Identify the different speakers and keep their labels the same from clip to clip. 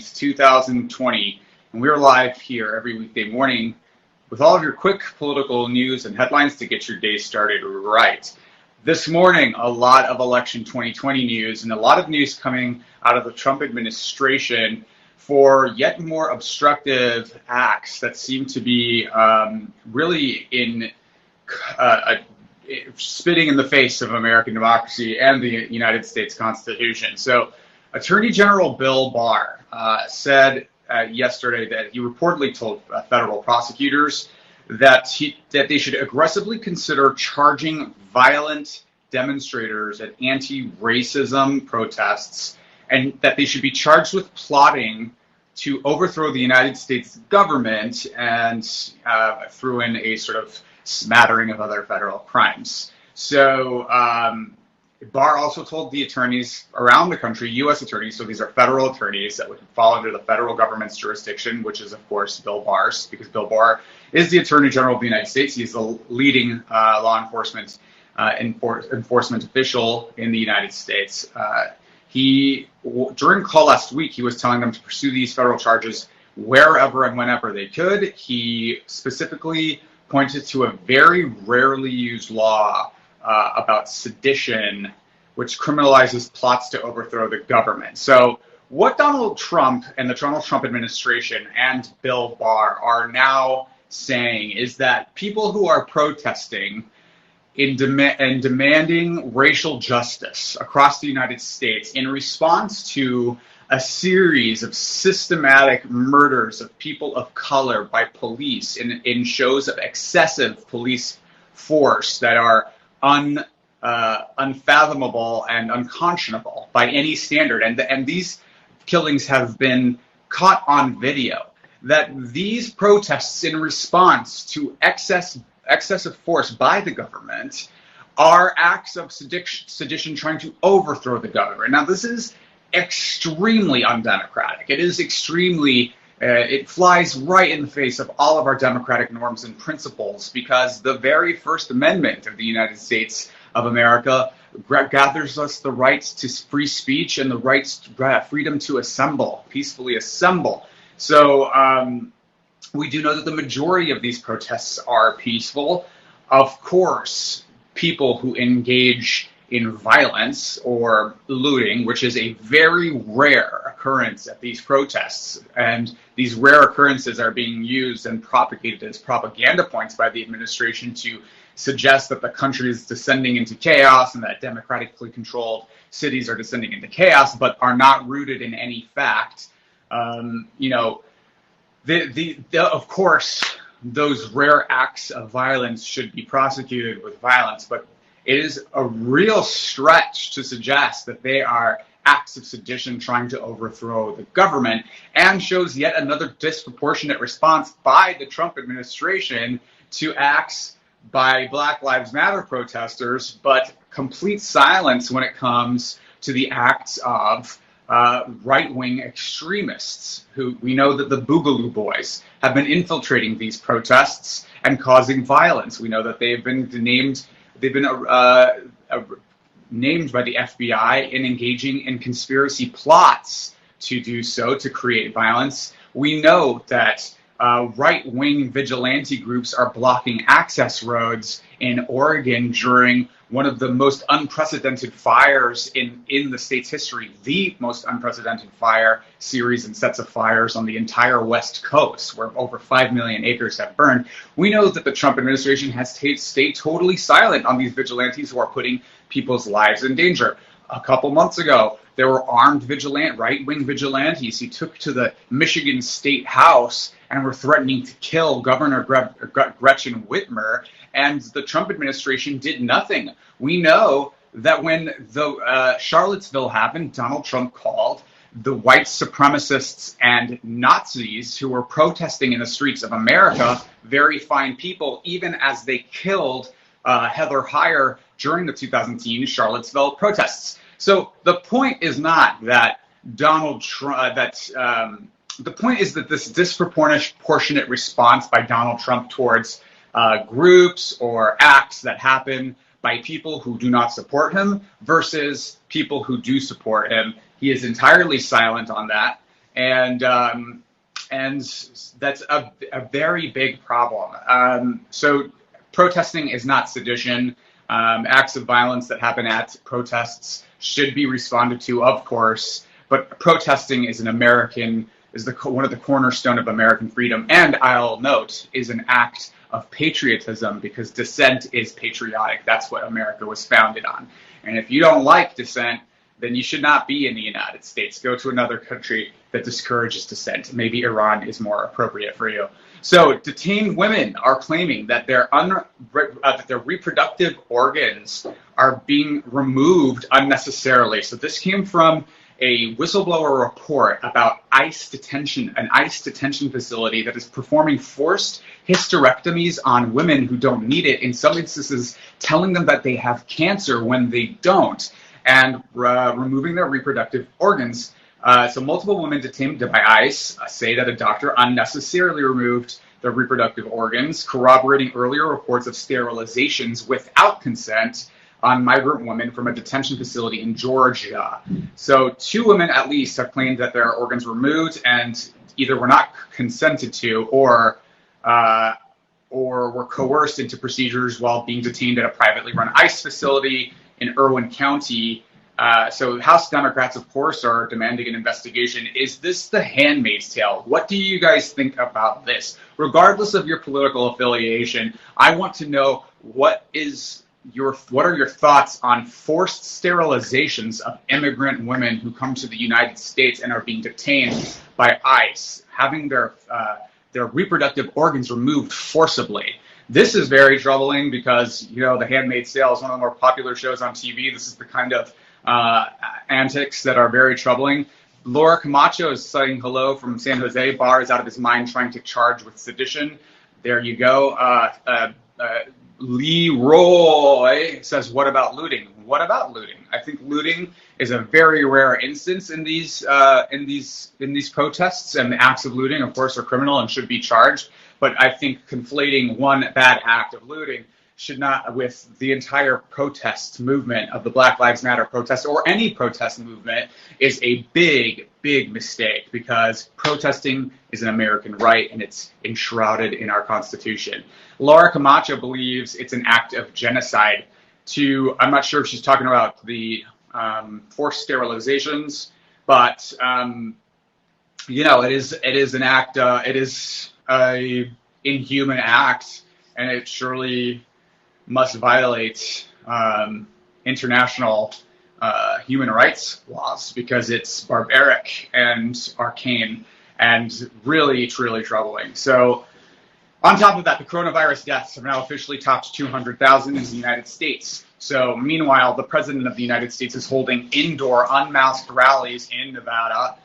Speaker 1: 18th, 2020, and we're live here every weekday morning with all of your quick political news and headlines to get your day started right. This morning, a lot of election 2020 news and a lot of news coming out of the Trump administration for yet more obstructive acts that seem to be really in spitting in the face of American democracy and the United States Constitution. So Attorney General Bill Barr said yesterday that he reportedly told federal prosecutors that they should aggressively consider charging violent demonstrators at anti-racism protests, and that they should be charged with plotting to overthrow the United States government, and threw in a sort of smattering of other federal crimes. So Barr also told the attorneys around the country, U.S. attorneys, so these are federal attorneys that would fall under the federal government's jurisdiction, which is, of course, Bill Barr's, because Bill Barr is the Attorney General of the United States. He is the leading law enforcement official in the United States. During call last week, he was telling them to pursue these federal charges wherever and whenever they could. He specifically pointed to a very rarely used law about sedition, which criminalizes plots to overthrow the government. So what Donald Trump and the Donald Trump administration and Bill Barr are now saying is that people who are protesting and demanding racial justice across the United States in response to a series of systematic murders of people of color by police in shows of excessive police force that are unfathomable and unconscionable by any standard. And these killings have been caught on video. That these protests in response to excessive force by the government are acts of sedition trying to overthrow the government. Now, this is extremely undemocratic. It is extremely, it flies right in the face of all of our democratic norms and principles, because the very First Amendment of the United States of America gathers us the rights to free speech and the rights to freedom to assemble, peacefully assemble. So we do know that the majority of these protests are peaceful. Of course, people who engage in violence or looting, which is a very rare occurrence at these protests, and these rare occurrences are being used and propagated as propaganda points by the administration to suggest that the country is descending into chaos and that democratically controlled cities are descending into chaos, but are not rooted in any fact. Of course, those rare acts of violence should be prosecuted with violence, but it is a real stretch to suggest that they are acts of sedition trying to overthrow the government, and shows yet another disproportionate response by the Trump administration to acts by Black Lives Matter protesters, but complete silence when it comes to the acts of right-wing extremists, who we know that the Boogaloo Boys have been infiltrating these protests and causing violence. We know that they've been named by the FBI in engaging in conspiracy plots to do so, to create violence. We know that right-wing vigilante groups are blocking access roads in Oregon during one of the most unprecedented fires in the state's history, the most unprecedented fire series and sets of fires on the entire West Coast, where over 5 million acres have burned. We know that the Trump administration has stayed totally silent on these vigilantes who are putting people's lives in danger. A couple months ago, there were armed right-wing vigilantes who took to the Michigan State House and were threatening to kill Governor Gretchen Whitmer, and the Trump administration did nothing. We know that when the Charlottesville happened, Donald Trump called the white supremacists and Nazis who were protesting in the streets of America very fine people, even as they killed Heather Heyer during the 2010 Charlottesville protests. So the point is not that Donald Trump, the point is that this disproportionate response by Donald Trump towards groups or acts that happen by people who do not support him versus people who do support him. He is entirely silent on that. and that's a very big problem. So protesting is not sedition. Acts of violence that happen at protests should be responded to, of course, but protesting is one of the cornerstone of American freedom, and I'll note is an act of patriotism, because dissent is patriotic. That's what America was founded on. And if you don't like dissent, then you should not be in the United States. Go to another country that discourages dissent. Maybe Iran is more appropriate for you. So detained women are claiming that their reproductive organs are being removed unnecessarily. So this came from a whistleblower report about ICE detention, an ICE detention facility that is performing forced hysterectomies on women who don't need it, in some instances telling them that they have cancer when they don't, and removing their reproductive organs. So multiple women detained by ICE say that a doctor unnecessarily removed their reproductive organs, corroborating earlier reports of sterilizations without consent on migrant women from a detention facility in Georgia. So 2 women at least have claimed that their organs were removed and either were not consented to or were coerced into procedures while being detained at a privately run ICE facility in Irwin County. So House Democrats, of course, are demanding an investigation. Is this the Handmaid's Tale? What do you guys think about this? Regardless of your political affiliation, I want to know what are your thoughts on forced sterilizations of immigrant women who come to the United States and are being detained by ICE, having their reproductive organs removed forcibly? This is very troubling because, The Handmaid's Tale is one of the more popular shows on TV. This is the kind of antics that are very troubling. Laura Camacho is saying hello from San Jose. Barr is out of his mind trying to charge with sedition. There you go. Leroy says, what about looting? What about looting? I think looting is a very rare instance in these protests, and the acts of looting, of course, are criminal and should be charged. But I think conflating one bad act of looting should not, with the entire protest movement of the Black Lives Matter protest or any protest movement, is a big, big mistake, because protesting is an American right and it's enshrouded in our Constitution. Laura Camacho believes it's an act of genocide. I'm not sure if she's talking about the forced sterilizations, but it is an act. It is a inhuman act, and it surely must violate international human rights laws, because it's barbaric and arcane and really, truly troubling. So on top of that, the coronavirus deaths have now officially topped 200,000 in the United States. So meanwhile, the President of the United States is holding indoor unmasked rallies in Nevada.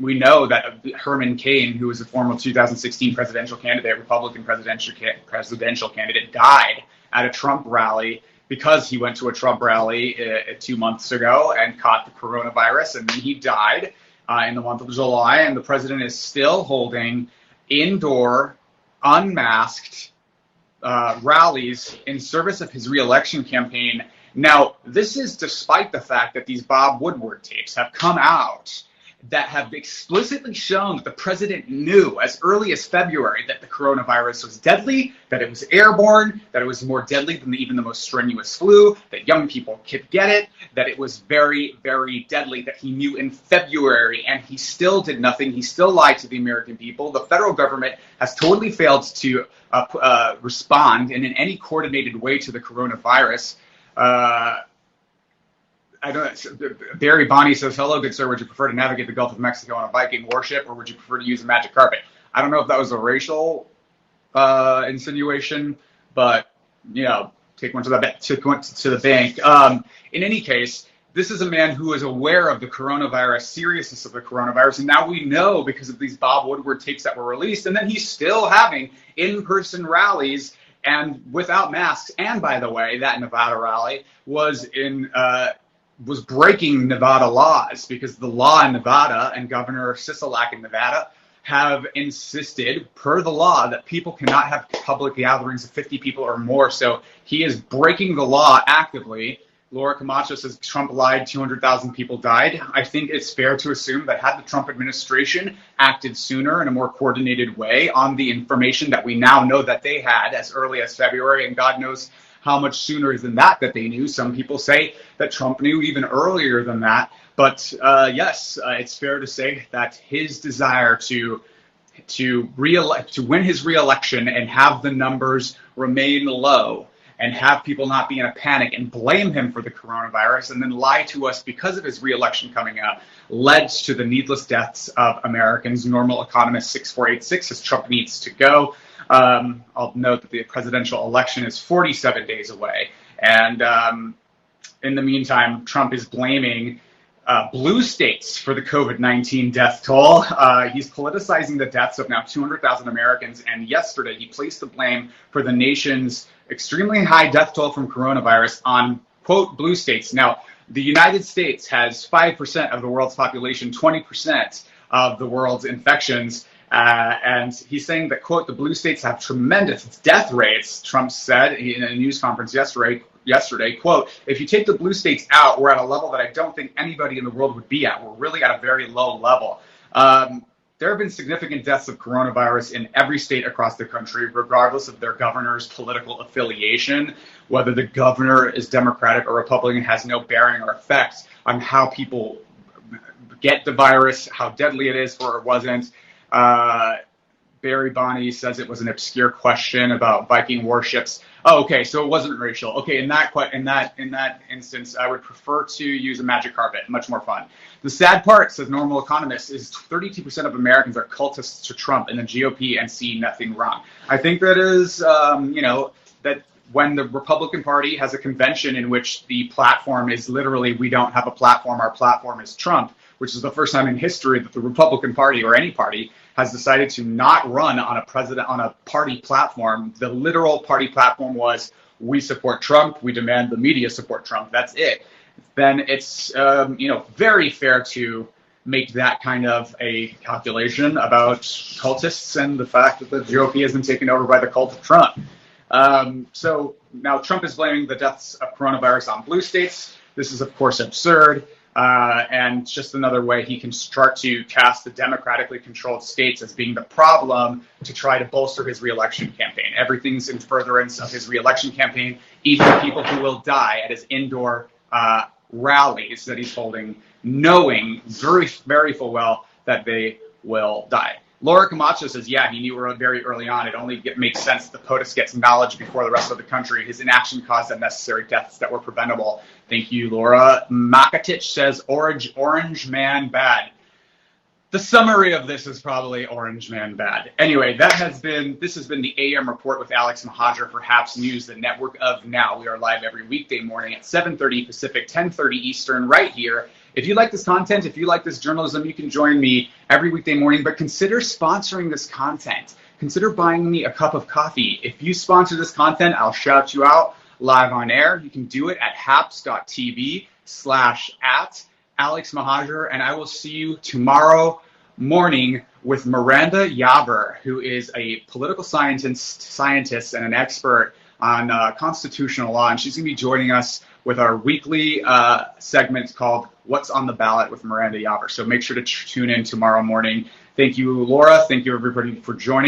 Speaker 1: We know that Herman Cain, who was a former 2016 presidential candidate, Republican presidential candidate, died at a Trump rally because he went to a Trump rally 2 months ago and caught the coronavirus, and then he died in the month of July. And the president is still holding indoor, unmasked rallies in service of his re-election campaign. Now, this is despite the fact that these Bob Woodward tapes have come out that have explicitly shown that the president knew as early as February that the coronavirus was deadly, that it was airborne, that it was more deadly than even the most strenuous flu, that young people could get it, that it was very, very deadly, that he knew in February, and he still did nothing. He still lied to the American people. The federal government has totally failed to respond in any coordinated way to the coronavirus. Barry Bonnie says, hello, good sir. Would you prefer to navigate the Gulf of Mexico on a Viking warship, or would you prefer to use a magic carpet? I don't know if that was a racial insinuation, but, take one to the bank. In any case, this is a man who is aware of the coronavirus, seriousness of the coronavirus, and now we know because of these Bob Woodward tapes that were released, and then he's still having in-person rallies and without masks. And by the way, that Nevada rally was breaking Nevada laws, because the law in Nevada and Governor Sisolak in Nevada have insisted, per the law, that people cannot have public gatherings of 50 people or more. So he is breaking the law actively Laura Camacho says Trump lied, 200,000 people died. I think it's fair to assume that had the Trump administration acted sooner in a more coordinated way on the information that we now know that they had as early as February, and God knows how much sooner than that they knew. Some people say that Trump knew even earlier than that. But yes, it's fair to say that his desire to win his re-election and have the numbers remain low and have people not be in a panic and blame him for the coronavirus and then lie to us because of his re-election coming up led to the needless deaths of Americans. Normal economist 6486 says Trump needs to go. I'll note that the presidential election is 47 days away. And in the meantime, Trump is blaming blue states for the COVID-19 death toll. He's politicizing the deaths of now 200,000 Americans, and yesterday he placed the blame for the nation's extremely high death toll from coronavirus on, quote, blue states. Now, the United States has 5% of the world's population, 20% of the world's infections, and he's saying that, quote, the blue states have tremendous death rates, Trump said in a news conference yesterday, quote, if you take the blue states out, we're at a level that I don't think anybody in the world would be at. We're really at a very low level. There have been significant deaths of coronavirus in every state across the country, regardless of their governor's political affiliation. Whether the governor is Democratic or Republican has no bearing or effect on how people get the virus, how deadly it is or wasn't. Barry Bonney says it was an obscure question about Viking warships. Oh, okay, so it wasn't racial. Okay, in that instance, I would prefer to use a magic carpet. Much more fun. The sad part, says Normal Economist, is 32% of Americans are cultists to Trump and the GOP and see nothing wrong. I think that is, that when the Republican Party has a convention in which the platform is literally, we don't have a platform, our platform is Trump, which is the first time in history that the Republican Party or any party has decided to not run on a party platform. The literal party platform was, we support Trump, we demand the media support Trump, that's it. Then it's very fair to make that kind of a calculation about cultists and the fact that the GOP has been taken over by the cult of Trump. So now Trump is blaming the deaths of coronavirus on blue states. This is, of course, absurd. And just another way he can start to cast the democratically controlled states as being the problem to try to bolster his reelection campaign. Everything's in furtherance of his reelection campaign, even people who will die at his indoor rallies that he's holding, knowing very, very full well that they will die. Laura Camacho says, yeah, he knew very early on. It only makes sense that POTUS gets knowledge before the rest of the country. His inaction caused unnecessary deaths that were preventable. Thank you, Laura. Makatich says, Orange Man bad. The summary of this is probably Orange Man bad. Anyway, this has been the AM Report with Alex Mahajer for HAPS News, the network of now. We are live every weekday morning at 7:30 Pacific, 10:30 Eastern, right here. If you like this content, if you like this journalism, you can join me every weekday morning, but consider sponsoring this content. Consider buying me a cup of coffee. If you sponsor this content, I'll shout you out live on air. You can do it at haps.tv/@Alex Mahajer, and I will see you tomorrow morning with Miranda Yaber, who is a political scientist and an expert on constitutional law, and she's going to be joining us with our weekly segment called What's on the Ballot with Miranda Yaber. So make sure to tune in tomorrow morning. Thank you, Laura. Thank you, everybody, for joining.